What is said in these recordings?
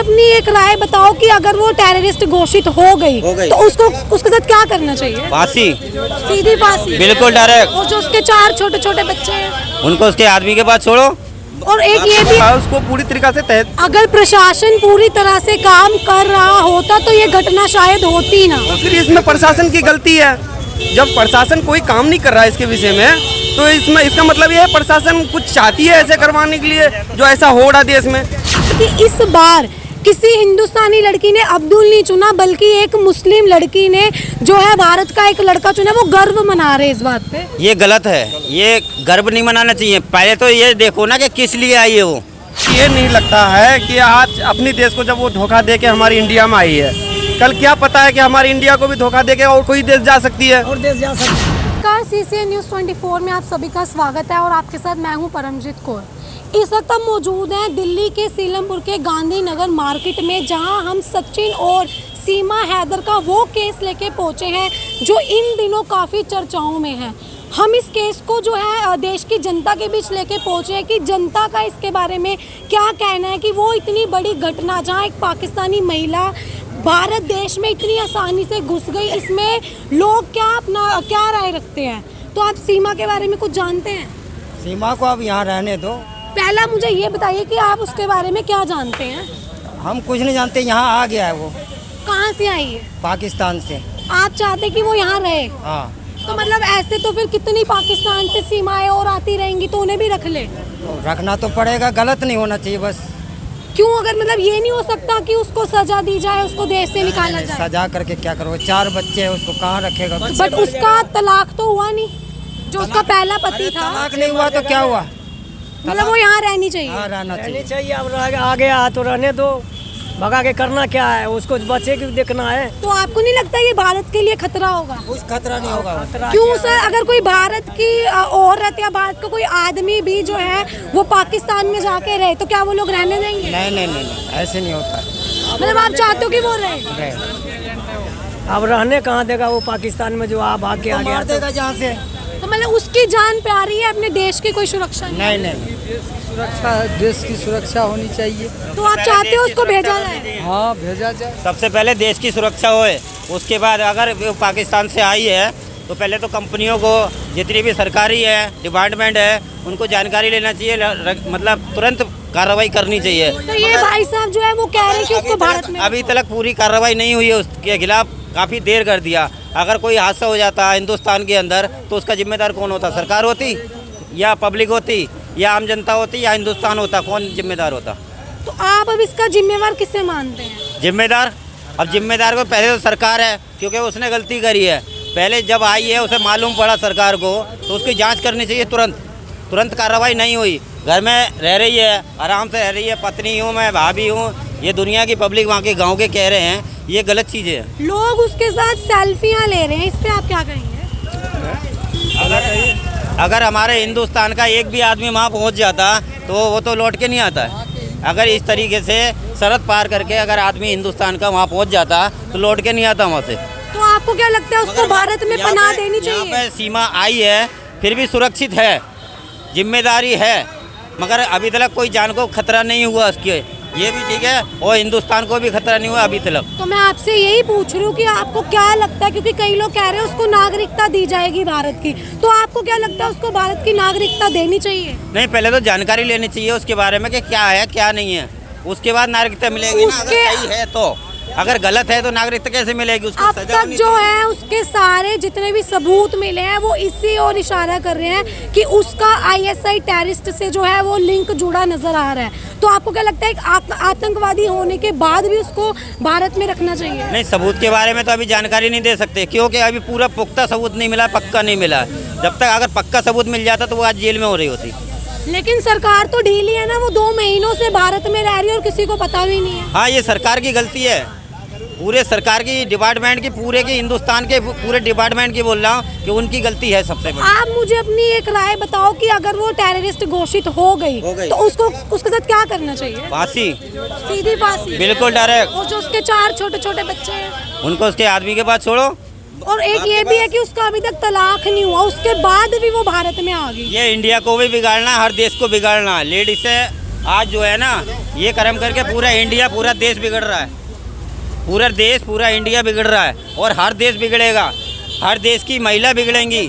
अपनी एक राय बताओ कि अगर वो टेररिस्ट घोषित हो गई तो उसको उसके साथ क्या करना चाहिए? फांसी, सीधी फांसी, बिल्कुल डायरेक्ट। और जो उसके 4 छोटे छोटे बच्चे हैं उनको उसके आदमी के पास छोड़ो। और एक ये भी, उसको पूरी तरीका से तहत, अगर प्रशासन पूरी तरह से काम कर रहा होता तो ये घटना शायद होती ना। फिर इसमें प्रशासन की गलती है। जब प्रशासन कोई काम नहीं कर रहा है इसके विषय में, तो इसमें इसका मतलब ये है प्रशासन कुछ चाहती है ऐसे करवाने के लिए जो ऐसा हो रहा देश में। कि इस बार किसी हिंदुस्तानी लड़की ने अब्दुल नहीं चुना, बल्कि एक मुस्लिम लड़की ने जो है भारत का एक लड़का चुना। वो गर्व मना रहे इस बात पे। ये गलत है, ये गर्व नहीं मनाना चाहिए। पहले तो ये देखो ना कि किस लिए आई है वो। ये नहीं लगता है कि आज अपने देश को जब वो धोखा दे के हमारी इंडिया में आई है, कल क्या पता है कि हमारी इंडिया को भी धोखा दे के और कोई देश जा सकती है। और देश जा सकती है। नमस्कार, CCN न्यूज़ 24 में आप सभी का स्वागत है और आपके साथ मैं हूं परमजीत कौर। इस वक्त हम मौजूद हैं दिल्ली के सीलमपुर के गांधीनगर मार्केट में, जहां हम सचिन और सीमा हैदर का वो केस लेके पहुंचे हैं जो इन दिनों काफ़ी चर्चाओं में है। हम इस केस को जो है देश की जनता के बीच लेके पहुंचे हैं कि जनता का इसके बारे में क्या कहना है कि वो इतनी बड़ी घटना जहां एक पाकिस्तानी महिला भारत देश में इतनी आसानी से घुस गई, इसमें लोग क्या राय रखते हैं। तो आप सीमा के बारे में कुछ जानते हैं? सीमा को अब यहाँ रहने दो। पहला मुझे ये बताइए कि आप उसके बारे में क्या जानते हैं? हम कुछ नहीं जानते, यहाँ आ गया है वो कहाँ से आई है? पाकिस्तान से। आप चाहते कि वो यहाँ रहे? हाँ, तो मतलब ऐसे तो फिर कितनी पाकिस्तान से सीमाएं और आती रहेंगी, तो उन्हें भी रख ले। तो रखना तो पड़ेगा, गलत नहीं होना चाहिए बस। क्यों? अगर मतलब ये नहीं हो सकता कि उसको सजा दी जाए, उसको देश से निकाला जाए? सजा करके क्या करो, 4 बच्चे हैं, उसको कहाँ रखेगा? बट उसका तलाक तो हुआ नहीं, जो उसका पहला पति था। तलाक नहीं हुआ तो क्या हुआ? मतलब वो यहाँ रहनी चाहिए। हाँ, रहना चाहिए। चाहिए। अब आ गया तो रहने दो, भगा के करना क्या है, उसको बच्चे की देखना है। तो आपको नहीं लगता ये भारत के लिए खतरा होगा? कुछ खतरा नहीं होगा। क्यों सर? अगर कोई भारत की औरत या भारत का कोई आदमी भी जो है वो पाकिस्तान में जाके रहे, तो क्या वो लोग रहने देंगे? नहीं, ऐसे नहीं होता। मतलब आप चाहते हो कि वो रहे? अब रहने कहाँ देगा वो पाकिस्तान में, जो आप भाग के आ गया मार देगा जहाँ से। तो मतलब उसकी जान प्यारी है, अपने देश की कोई सुरक्षा नहीं। सुरक्षा, देश की सुरक्षा होनी चाहिए। तो आप चाहते हो उसको भेजा जाए? हाँ, भेजा जाए। सबसे पहले देश की सुरक्षा होए, उसके बाद अगर वो पाकिस्तान से आई है तो पहले तो कंपनियों को, जितनी भी सरकारी है डिपार्टमेंट है, उनको जानकारी लेना चाहिए, मतलब तुरंत कार्रवाई करनी चाहिए। तो ये भाई साहब जो है वो कह रहे हैं कि उसको भारत में अभी तक पूरी कार्रवाई नहीं हुई है, उसके खिलाफ काफ़ी देर कर दिया। अगर कोई हादसा हो जाता हिंदुस्तान के अंदर तो उसका जिम्मेदार कौन होता? सरकार होती या पब्लिक होती या आम जनता होती या हिंदुस्तान होता? कौन जिम्मेदार होता? तो आप अब इसका जिम्मेवार किसे मानते हैं? जिम्मेदार, अब जिम्मेदार को पहले तो सरकार है, क्योंकि उसने गलती करी है। पहले जब आई है उसे मालूम पड़ा सरकार को, तो उसकी जांच करनी चाहिए। तुरंत कार्रवाई नहीं हुई। घर में रह रही है, आराम से रह रही है, पत्नी हूँ मैं, भाभी हूँ, ये दुनिया की पब्लिक वहाँ के गाँव के कह रहे हैं, ये गलत चीज़ है। लोग उसके साथ सेल्फियाँ ले रहे हैं, इस पे आप क्या कहेंगे? अगर हमारे हिंदुस्तान का एक भी आदमी वहाँ पहुँच जाता तो वो तो लौट के नहीं आता है। अगर इस तरीके से सरहद पार करके अगर आदमी हिंदुस्तान का वहाँ पहुँच जाता तो लौट के नहीं आता वहाँ से। तो आपको क्या लगता है उसको भारत में पनाह देनी यहाँ चाहिए? पे सीमा आई है, फिर भी सुरक्षित है, जिम्मेदारी है, मगर अभी तक कोई जान को खतरा नहीं हुआ उसके, ये भी ठीक है, और हिंदुस्तान को भी खतरा नहीं हुआ अभी तक। तो मैं आपसे यही पूछ रही हूँ कि आपको क्या लगता है, क्योंकि कई लोग कह रहे हैं उसको नागरिकता दी जाएगी भारत की, तो आपको क्या लगता है उसको भारत की नागरिकता देनी चाहिए? नहीं, पहले तो जानकारी लेनी चाहिए उसके बारे में कि क्या है क्या नहीं है, उसके बाद नागरिकता मिलेगी ना। अगर सही है तो, अगर गलत है तो नागरिकता कैसे मिलेगी? उसको अब सजा तक जो है उसके सारे जितने भी सबूत मिले हैं वो इसी और इशारा कर रहे हैं कि उसका ISI टेररिस्ट से जो है वो लिंक जुड़ा नजर आ रहा है। तो आपको क्या लगता है आतंकवादी होने के बाद भी उसको भारत में रखना चाहिए? नहीं, सबूत के बारे में तो अभी जानकारी नहीं दे सकते, क्योंकि अभी पूरा पुख्ता सबूत नहीं मिला, पक्का नहीं मिला। जब तक अगर पक्का सबूत मिल जाता तो वो आज जेल में हो रही होती। लेकिन सरकार तो ढीली है ना, वो 2 महीनों से भारत में रह रही है और किसी को पता भी नहीं है। हाँ, ये सरकार की गलती है, पूरे सरकार की, डिपार्टमेंट की, पूरे के हिंदुस्तान के पूरे डिपार्टमेंट की बोल रहा हूँ कि उनकी गलती है सबसे बड़ी। आप मुझे अपनी एक राय बताओ कि अगर वो टेररिस्ट घोषित हो गई तो उसको उसके साथ क्या करना चाहिए? फांसी, सीधी फांसी, बिल्कुल डायरेक्ट। और जो उसके 4 छोटे छोटे बच्चे हैं उनको उसके आदमी के पास छोड़ो। और एक ये भी है कि उसका अभी तक तलाक नहीं हुआ, उसके बाद भी वो भारत में आ गई। ये इंडिया को भी बिगाड़ना, हर देश को बिगाड़ना। लेडीज से आज जो है ना ये कर्म करके पूरा इंडिया, पूरा देश बिगड़ रहा है। पूरा देश, पूरा इंडिया बिगड़ रहा है और हर देश बिगड़ेगा। हर देश की महिला बिगड़ेंगी।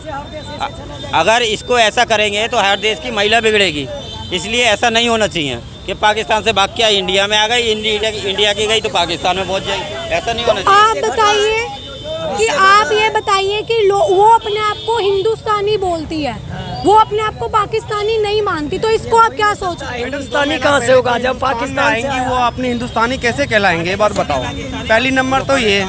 अगर इसको ऐसा करेंगे तो हर देश की महिला बिगड़ेगी। इसलिए ऐसा नहीं होना चाहिए कि पाकिस्तान से भाग के इंडिया में आ गई, इंडिया की गई तो पाकिस्तान में पहुंच जाएगी। ऐसा नहीं होना चाहिए। आप बताइए कि आप ये बताइए कि वो अपने आप को हिंदुस्तानी बोलती है, वो अपने आप को पाकिस्तानी नहीं मानती, तो इसको आप क्या सोच रहे हैं? हिंदुस्तानी कहाँ से होगा जब पाकिस्तान से आएंगी वो अपनी हिंदुस्तानी कैसे कहलाएंगे, ये बात बताओ। पहली नंबर तो ये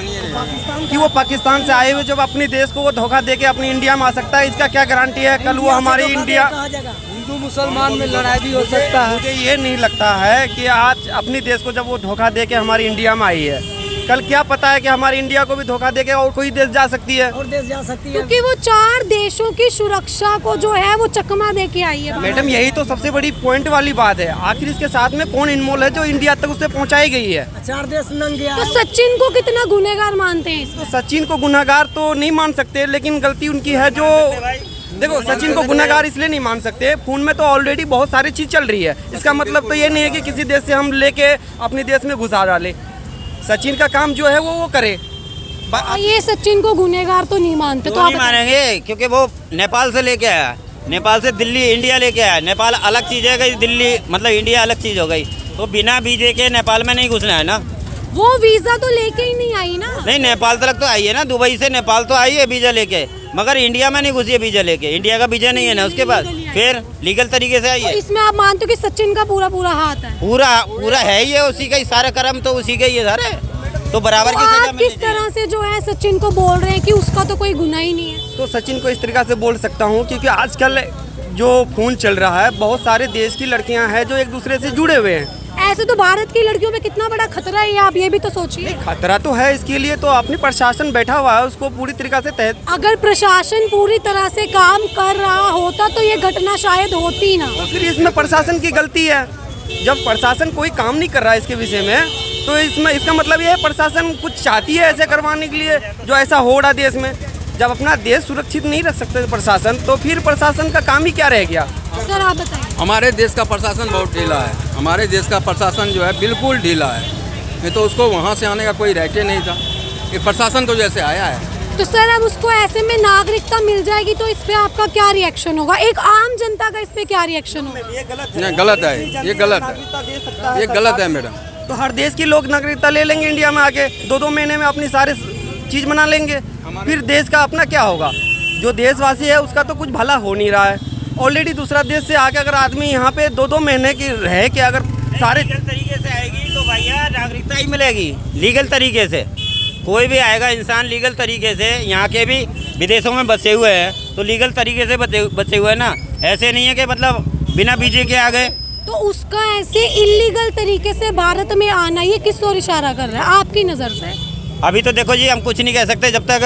कि वो पाकिस्तान से आए हुए जब अपने देश को वो धोखा दे के अपनी इंडिया में आ सकता है, इसका क्या गारंटी है कल वो हमारी इंडिया। हिंदू मुसलमान में लड़ाई भी हो सकता है। मुझे ये नहीं लगता है कि आज अपनी देश को जब वो धोखा दे के हमारी इंडिया में आई है, कल क्या पता है कि हमारी इंडिया को भी धोखा देके और कोई देश जा सकती है। और देश जा सकती है, क्योंकि वो 4 देशों की सुरक्षा को जो है वो चकमा दे के आई है। मैडम यही तो सबसे बड़ी पॉइंट वाली बात है। आखिर इसके साथ में कौन इन्वॉल्व है जो इंडिया तक उससे पहुंचाई गई है। 4 देश नंगे तो सचिन को कितना गुनहगार मानते हैं इसमें? तो सचिन को गुनाहगार तो नहीं मान सकते, लेकिन गलती उनकी है जो देखो सचिन को गुनाहगार इसलिए नहीं मान सकते, खून में तो ऑलरेडी बहुत सारी चीज चल रही है। इसका मतलब तो ये नहीं है कि किसी देश से हम लेके अपने देश में घुसा डाले। सचिन का काम जो है वो करे। ये सचिन को गुनहगार तो नहीं मानते, तो तो आप नहीं मानेंगे क्योंकि वो नेपाल से लेके आया, नेपाल से दिल्ली इंडिया लेके आया। नेपाल अलग चीज़ है, गई दिल्ली मतलब इंडिया अलग चीज़ हो गई। तो बिना वीजे के नेपाल में नहीं घुसना है ना। वो वीजा तो लेके ही नहीं आई ना। नहीं, नेपाल तक तो आई है ना, दुबई से नेपाल तो आई है वीजा लेके, मगर इंडिया में नहीं घुसी है वीजा लेके। इंडिया का वीजा नहीं है ना उसके पास, फिर लीगल तरीके से आई तो है। इसमें आप मानते हो कि सचिन का पूरा हाथ है? पूरा है ही है, उसी का ही सारा कर्म तो उसी का ही है सारे। तो बराबर तो की सजा आप मिलनी किस तरह से जो है सचिन को बोल रहे हैं कि उसका तो कोई गुनाह ही नहीं है? तो सचिन को इस तरीका से बोल सकता हूँ क्योंकि आजकल जो खून चल रहा है, बहुत सारे देश की लड़कियां हैं जो एक दूसरे से जुड़े हुए हैं। ऐसे तो भारत की लड़कियों में कितना बड़ा खतरा है, आप ये भी तो सोचिए। खतरा तो है, इसके लिए तो अपनी प्रशासन बैठा हुआ है, उसको पूरी तरीका से तहत। अगर प्रशासन पूरी तरह से काम कर रहा होता तो ये घटना शायद होती ना। तो फिर इसमें प्रशासन की गलती है। जब प्रशासन कोई काम नहीं कर रहा है इसके विषय में, तो इसमें इसका मतलब ये है प्रशासन कुछ चाहती है ऐसे करवाने के लिए जो ऐसा हो रहा देश में। जब अपना देश सुरक्षित नहीं रख सकते प्रशासन, तो फिर प्रशासन का काम ही क्या रह गया। सर आप बताइए। हमारे देश का प्रशासन बहुत ढीला है। हमारे देश का प्रशासन जो है बिल्कुल ढीला है, नहीं तो उसको वहाँ से आने का कोई राइट ही नहीं था। ये प्रशासन तो जैसे आया है। तो सर अब उसको ऐसे में नागरिकता मिल जाएगी तो इस पे आपका क्या रिएक्शन होगा? एक आम जनता का इस पे क्या रिएक्शन होगा? नहीं, गलत है, ये गलत है, ये गलत है मैडम। तो हर देश के लोग नागरिकता ले लेंगे इंडिया में आके, 2-2 महीने में अपनी सारे चीज बना लेंगे, फिर देश का अपना क्या होगा? जो देशवासी है उसका तो कुछ भला हो नहीं रहा है। ऑलरेडी दूसरा देश से आके अगर आदमी यहाँ पे 2-2 महीने की रह के अगर सारे लीगल तरीके से आएगी तो भैया नागरिकता ही मिलेगी। लीगल तरीके से कोई भी आएगा इंसान, लीगल तरीके से। यहाँ के भी विदेशों में बसे हुए हैं तो लीगल तरीके से बचे हुए हैं ना। ऐसे नहीं है कि मतलब बिना वीजे के आ गए। तो उसका ऐसे इलीगल तरीके से भारत में आना ये किस ओर इशारा कर रहा है आपकी नज़र से? अभी तो देखो जी, हम कुछ नहीं कह सकते जब तक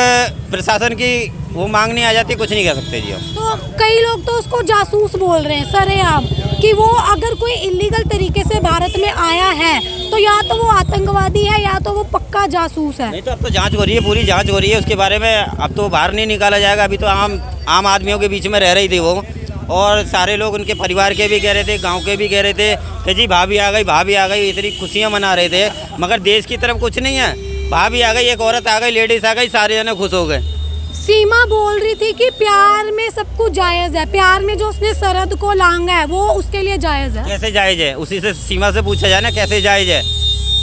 प्रशासन की वो मांग नहीं आ जाती, कुछ नहीं कह सकते जी हम। तो कई लोग तो उसको जासूस बोल रहे हैं सरेआम कि वो अगर कोई इलीगल तरीके से भारत में आया है तो या तो वो आतंकवादी है या तो वो पक्का जासूस है। नहीं तो अब तो जांच हो रही है, पूरी जांच हो रही है उसके बारे में। अब तो बाहर नहीं निकाला जाएगा। अभी तो आम आदमियों के बीच में रह रही थी वो, और सारे लोग उनके परिवार के भी कह रहे थे, गांव के भी कह रहे थे कि जी भाभी आ गई, इतनी खुशियां मना रहे थे। मगर देश की तरफ कुछ नहीं है। भाभी आ गई, एक औरत आ गई, लेडीज आ गई, सारे जने खुश हो गए। सीमा बोल रही थी कि प्यार में सब कुछ जायज़ है, प्यार में जो उसने सरहद को लांगा है वो उसके लिए जायज़ है। कैसे जायज़ है? उसी से सीमा से पूछा जाए ना कैसे जायज़ है।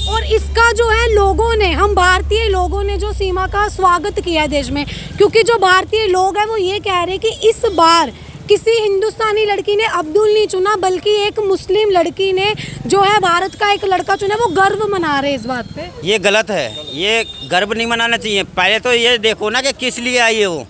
और इसका जो है लोगों ने, हम भारतीय लोगों ने जो सीमा का स्वागत किया है देश में, क्योंकि जो भारतीय लोग हैं वो ये कह रहे हैं कि इस बार किसी हिंदुस्तानी लड़की ने अब्दुल नहीं चुना बल्कि एक मुस्लिम लड़की ने जो है भारत का एक लड़का चुना। वो गर्व मना रहे इस बात पे। ये गलत है, ये गर्व नहीं मनाना चाहिए। पहले तो ये देखो ना कि किस लिए आई है वो।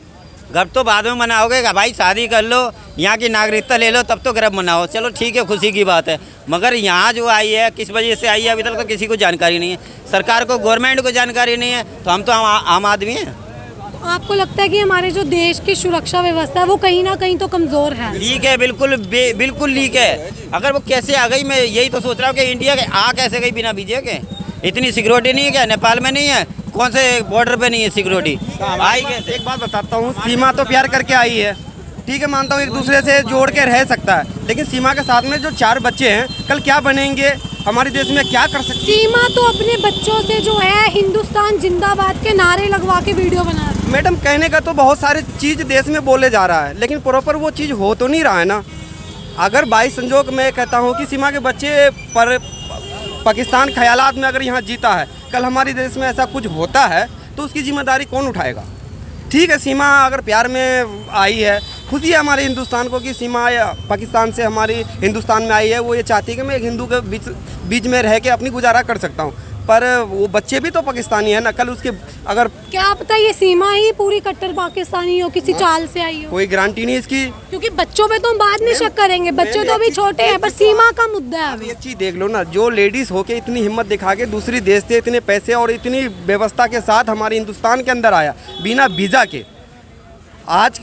गर्व तो बाद में मनाओगे कि भाई शादी कर लो, यहाँ की नागरिकता ले लो, तब तो गर्व मनाओ। चलो ठीक है, खुशी की बात है। मगर यहाँ जो आई है किस वजह से आई है अभी तक तो किसी को जानकारी नहीं है। सरकार को, गवर्नमेंट को जानकारी नहीं है, तो हम तो आम आदमी हैं। आपको लगता है कि हमारे जो देश की सुरक्षा व्यवस्था है वो कहीं ना कहीं तो कमज़ोर है? लीक है, बिल्कुल लीक है। अगर वो कैसे आ गई, मैं यही तो सोच रहा हूँ कि इंडिया के आ कैसे गई बिना वीजे के? इतनी सिक्योरिटी नहीं है क्या? नेपाल में नहीं है? कौन से बॉर्डर पे नहीं है सिक्योरिटी? आई कैसे? एक बात बताता हूँ, सीमा तो प्यार करके आई है, ठीक है, मानता हूँ एक दूसरे से जोड़ के रह सकता है, लेकिन सीमा के साथ में जो 4 बच्चे हैं कल क्या बनेंगे हमारे देश में क्या कर सकती सीमा तो अपने बच्चों से जो है हिंदुस्तान जिंदाबाद के नारे लगवा के वीडियो बना रही है। मैडम कहने का तो बहुत सारे चीज़ देश में बोले जा रहा है, लेकिन प्रॉपर वो चीज़ हो तो नहीं रहा है ना। अगर बाई संजोग मैं कहता हूँ कि सीमा के बच्चे पर पाकिस्तान ख्यालात में अगर यहाँ जीता है, कल हमारे देश में ऐसा कुछ होता है तो उसकी जिम्मेदारी कौन उठाएगा। ठीक है, सीमा अगर प्यार में आई है, खुशी है हमारे हिंदुस्तान को कि सीमा पाकिस्तान से हमारी हिंदुस्तान में आई है। वो ये चाहती है कि मैं एक हिंदू के बीच में रह के अपनी गुजारा कर सकता हूँ, पर वो बच्चे भी तो पाकिस्तानी है ना। कल उसके अगर क्या पता ये सीमा ही पूरी कट्टर पाकिस्तानी हो, किसी चाल से आई हो, कोई गारंटी नहीं इसकी। क्योंकि बच्चों पे तो हम बाद में शक करेंगे, बच्चे तो अभी छोटे हैं, पर सीमा का मुद्दा है अभी। ये चीज़ देख लो ना, जो लेडीज़ होके इतनी हिम्मत दिखा के दूसरी देश से इतने पैसे और इतनी व्यवस्था के साथ हमारे हिंदुस्तान के अंदर आया बिना वीज़ा के, आज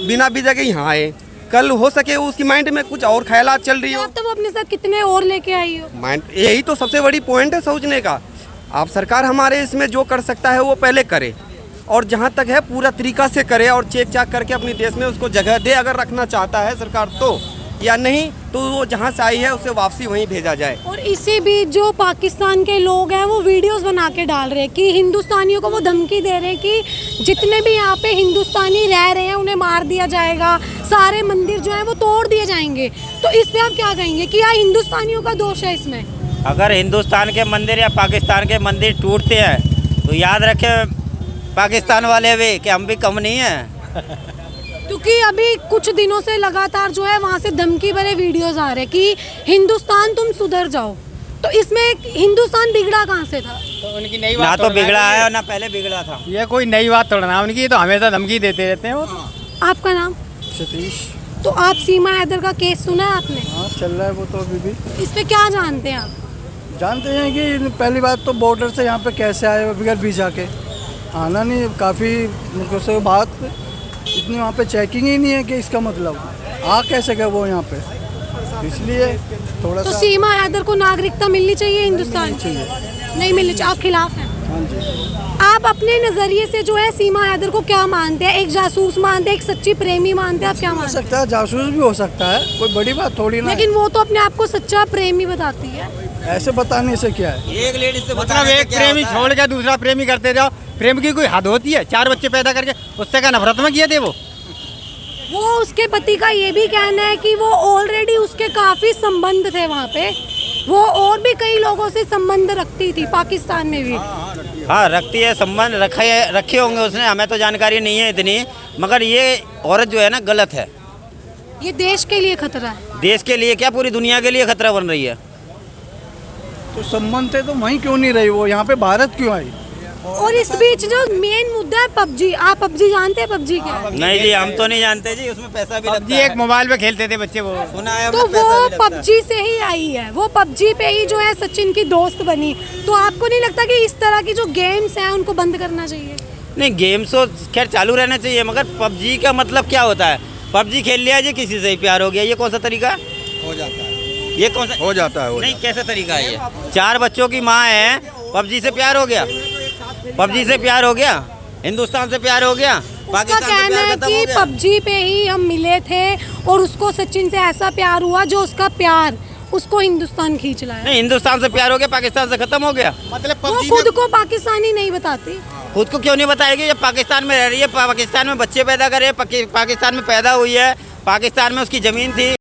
बिना वीज़ा के यहाँ आए, कल हो सके उसकी माइंड में कुछ और ख्यालात चल रही हो। आप तो वो अपने साथ कितने और लेके आई हो। माइंड यही तो सबसे बड़ी पॉइंट है सोचने का। आप सरकार हमारे इसमें जो कर सकता है वो पहले करे, और जहाँ तक है पूरा तरीका से करे और चेक चाक करके अपने देश में उसको जगह दे, अगर रखना चाहता है सरकार तो, या नहीं तो वो जहाँ से आई है उसे वापसी वहीं भेजा जाए। और इसी बीच जो पाकिस्तान के लोग हैं वो वीडियोस बना के डाल रहे हैं कि हिंदुस्तानियों को वो धमकी दे रहे हैं कि जितने भी यहाँ पे हिंदुस्तानी रह रहे हैं उन्हें मार दिया जाएगा, सारे मंदिर जो हैं वो तोड़ दिए जाएंगे। तो इस पे आप क्या कहेंगे कि या हिंदुस्तानियों का दोष है इसमें? अगर हिंदुस्तान के मंदिर या पाकिस्तान के मंदिर टूटते हैं तो याद रखें पाकिस्तान वाले भी कि हम भी कम नहीं हैं। क्योंकि अभी कुछ दिनों से लगातार जो है वहाँ से धमकी भरे वीडियोस आ रहे हैं कि हिंदुस्तान तुम सुधर जाओ। तो इसमें हिंदुस्तान बिगड़ा कहाँ से था? तो उनकी नई ना बात तो बिगड़ा है और ना पहले बिगड़ा था। ये कोई नई बात थोड़ा ना उनकी, तो हमेशा धमकी देते रहते हैं वो। आपका नाम? सतीश। तो आप सीमा हैदर का केस सुना है आपने? हाँ चल रहा है वो तो अभी भी। इस पे क्या जानते हैं आप? जानते हैं कि पहली बात तो बॉर्डर से यहाँ पे कैसे आए बगैर वीज़ा के, आना नहीं, काफ़ी मुझको से बात इतनी वहाँ पे चेकिंग ही नहीं है कि इसका मतलब आ कैसे गए वो यहाँ पे, इसलिए थोड़ा तो सा। सीमा हैदर को नागरिकता मिलनी चाहिए हिंदुस्तान की? नहीं मिलनी चाहिए। आप खिलाफ हैं? हाँ जी। आप अपने नज़रिए से जो है सीमा हैदर को क्या मानते हैं? एक जासूस मानते हैं, एक सच्ची प्रेमी मानते हैं, आप क्या हो मानते हैं? सकता है जासूस भी हो सकता है, कोई बड़ी बात थोड़ी ना है। लेकिन वो तो अपने आप को सच्चा प्रेमी बताती है। ऐसे बताने से क्या है। एक लेडीज से मतलब एक प्रेमी छोड़ के दूसरा प्रेमी करते जाओ, प्रेम की कोई हद होती है? 4 बच्चे पैदा करके उससे क्या नफरत में किए थे वो उसके पति का ये भी कहना है कि वो ऑलरेडी उसके काफ़ी संबंध थे वहाँ पे, वो और भी कई लोगों से संबंध रखती थी पाकिस्तान में भी। हाँ रखती है, संबंध रखे होंगे उसने, हमें तो जानकारी नहीं है इतनी, मगर ये औरत जो है ना गलत है। ये देश के लिए खतरा है। देश के लिए क्या पूरी दुनिया के लिए खतरा बन रही है। तो संबंध थे तो वहीं क्यों नहीं रही वो, यहाँ पे भारत क्यों आई? और इस बीच जो मेन मुद्दा है पबजी, आप पबजी जानते हैं? पबजी क्या है? नहीं जी, हम तो नहीं जानते जी, उसमें पैसा भी लगता जी। है। एक मोबाइल पे खेलते थे बच्चे वो, सुना है तो उसमें पैसा वो भी लगता है। पबजी से ही आई है, वो पबजी पे ही जो है सचिन की दोस्त बनी। तो आपको नहीं लगता कि इस तरह की जो गेम्स हैं उनको बंद करना चाहिए? नहीं, गेम्स तो खैर चालू रहना चाहिए, मगर पबजी का मतलब क्या होता है? पबजी खेल लिया जी, किसी से ही प्यार हो गया, ये कौन सा तरीका है? हो जाता है, ये कौन सा हो जाता है, नहीं, कैसा तरीका है ये? 4 बच्चों की माँ है, पबजी से प्यार हो गया, पबजी से प्यार हो गया, हिंदुस्तान से प्यार हो गया, उसका पाकिस्तान से कहना प्यार है खत्म कि हो गया। पबजी पे ही हम मिले थे और उसको सचिन से ऐसा प्यार हुआ जो उसका प्यार उसको हिंदुस्तान खींच लाया। नहीं, हिंदुस्तान से प्यार हो गया, पाकिस्तान से खत्म हो गया। मतलब वो पबजी खुद को पाकिस्तानी नहीं बताती। खुद को क्यों नहीं बताएगी? जब पाकिस्तान में रह रही है, पाकिस्तान में बच्चे पैदा करे, पाकिस्तान में पैदा हुई है, पाकिस्तान में उसकी ज़मीन थी।